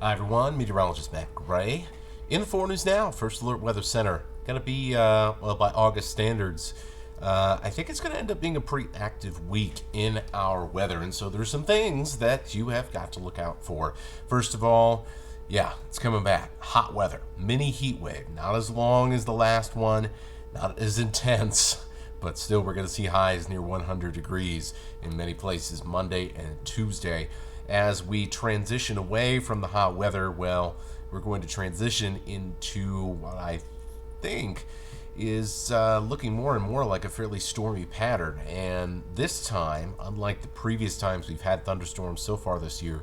Hi everyone, meteorologist Matt Gray. In the 4 News Now, First Alert Weather Center. Going to be, by August standards, I think it's going to end up being a pretty active week in our weather. And so there's some things that you have got to look out for. First of all, it's coming back. Hot weather, mini heat wave. Not as long as the last one, not as intense, but still we're going to see highs near 100 degrees in many places Monday and Tuesday. As we transition away from the hot weather, we're going to transition into what I think is looking more and more like a fairly stormy pattern. And this time, unlike the previous times we've had thunderstorms so far this year,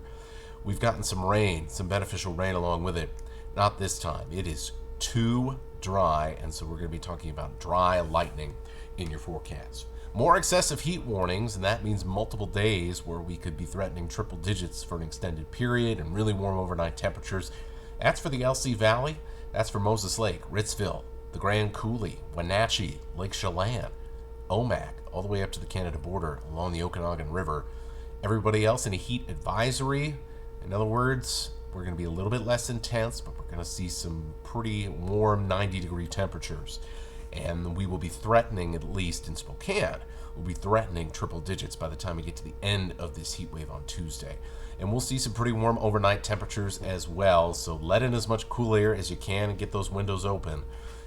we've gotten some rain, some beneficial rain along with it. Not this time. It is too dry, and so we're going to be talking about dry lightning in your forecast. More excessive heat warnings, and that means multiple days where we could be threatening triple digits for an extended period and really warm overnight temperatures. That's for the LC Valley. That's for Moses Lake, Ritzville, the Grand Coulee, Wenatchee, Lake Chelan, Omak, all the way up to the Canada border along the Okanagan River. Everybody else in a heat advisory. In other words, we're going to be a little bit less intense, but we're going to see some pretty warm 90-degree temperatures. And we will be threatening, at least in Spokane, we'll be threatening triple digits by the time we get to the end of this heat wave on Tuesday. And we'll see some pretty warm overnight temperatures as well, so let in as much cool air as you can and get those windows open,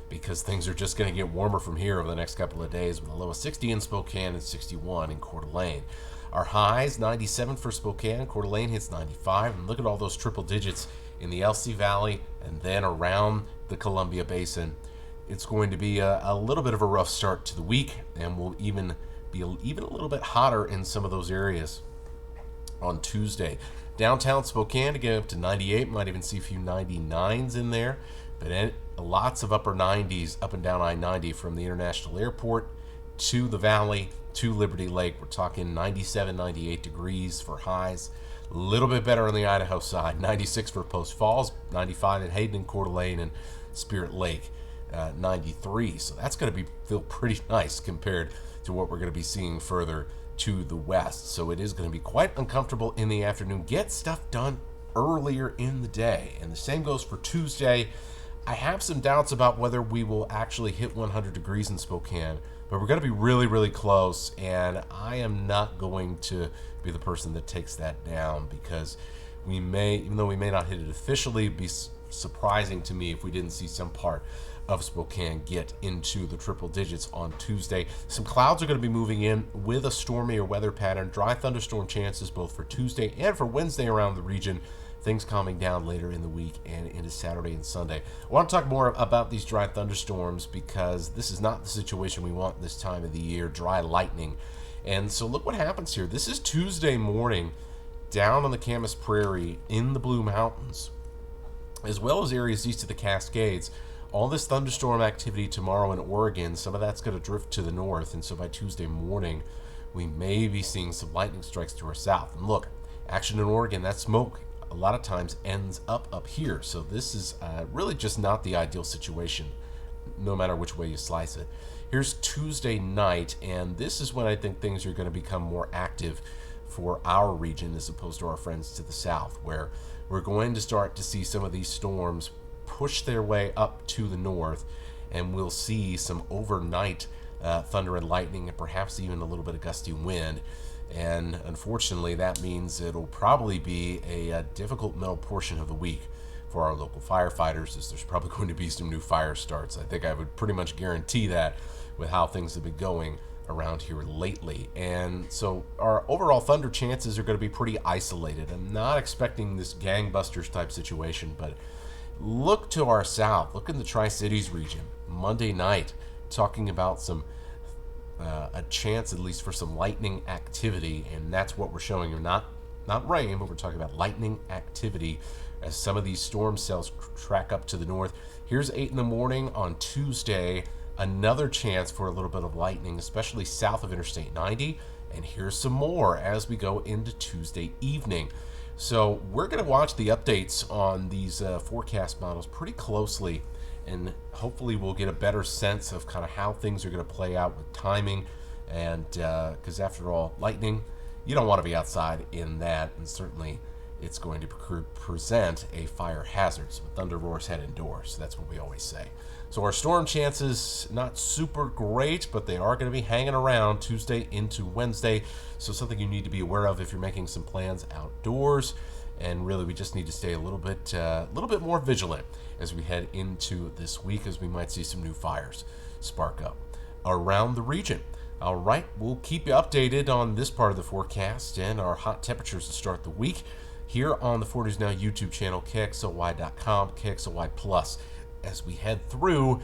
because things are just going to get warmer from here over the next couple of days, with a low of 60 in Spokane and 61 in Coeur d'Alene. Our highs, 97 for Spokane, Coeur d'Alene hits 95, and look at all those triple digits in the LC Valley and then around the Columbia Basin. It's going to be a little bit of a rough start to the week, and will even be a little bit hotter in some of those areas on Tuesday. Downtown Spokane to get up to 98, might even see a few 99s in there, but lots of upper 90s up and down I-90 from the International Airport to the Valley to Liberty Lake. We're talking 97, 98 degrees for highs. A little bit better on the Idaho side, 96 for Post Falls, 95 in Hayden and Coeur d'Alene and Spirit Lake. 93, so that's going to feel pretty nice compared to what we're going to be seeing further to the west. So it is going to be quite uncomfortable in the afternoon. Get stuff done earlier in the day, and the same goes for Tuesday. I have some doubts about whether we will actually hit 100 degrees in Spokane, but we're going to be really, really close, and I am not going to be the person that takes that down, because we may, even though we may not hit it officially, be surprising to me if we didn't see some part of Spokane get into the triple digits on Tuesday. Some clouds are going to be moving in with a stormier weather pattern. Dry thunderstorm chances both for Tuesday and for Wednesday around the region. Things calming down later in the week and into Saturday and Sunday. I want to talk more about these dry thunderstorms, because this is not the situation we want this time of the year, dry lightning. And so look what happens here. This is Tuesday morning down on the Camas Prairie in the Blue Mountains, as well as areas east of the Cascades. All this thunderstorm activity tomorrow in Oregon, some of that's going to drift to the north, and so by Tuesday morning, we may be seeing some lightning strikes to our south. And look, action in Oregon, that smoke a lot of times ends up here, so this is really just not the ideal situation, no matter which way you slice it. Here's Tuesday night, and this is when I think things are going to become more active for our region as opposed to our friends to the south, where we're going to start to see some of these storms push their way up to the north, and we'll see some overnight thunder and lightning, and perhaps even a little bit of gusty wind. And unfortunately, that means it'll probably be a difficult middle portion of the week for our local firefighters, as there's probably going to be some new fire starts. I think I would pretty much guarantee that with how things have been going around here lately. And so our overall thunder chances are going to be pretty isolated. I'm not expecting this gangbusters type situation, but look to our south. Look in the Tri-Cities region. Monday night, talking about some a chance at least for some lightning activity, and that's what we're showing you. Not rain, but we're talking about lightning activity as some of these storm cells track up to the north. Here's 8 in the morning on Tuesday. Another chance for a little bit of lightning, especially south of Interstate 90. And here's some more as we go into Tuesday evening. So we're going to watch the updates on these forecast models pretty closely, and hopefully we'll get a better sense of kind of how things are going to play out with timing. And because after all, lightning, you don't want to be outside in that, and certainly it's going to present a fire hazard. So thunder roars head indoors. That's what we always say. So our storm chances, not super great, but they are going to be hanging around Tuesday into Wednesday. So something you need to be aware of if you're making some plans outdoors. And really, we just need to stay a little bit more vigilant as we head into this week, as we might see some new fires spark up around the region. All right, we'll keep you updated on this part of the forecast and our hot temperatures to start the week here on the 4 News Now YouTube channel, KXLY.com, KXLY Plus, as we head through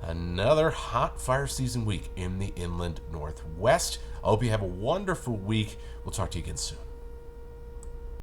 another hot fire season week in the inland Northwest. I hope you have a wonderful week. We'll talk to you again soon.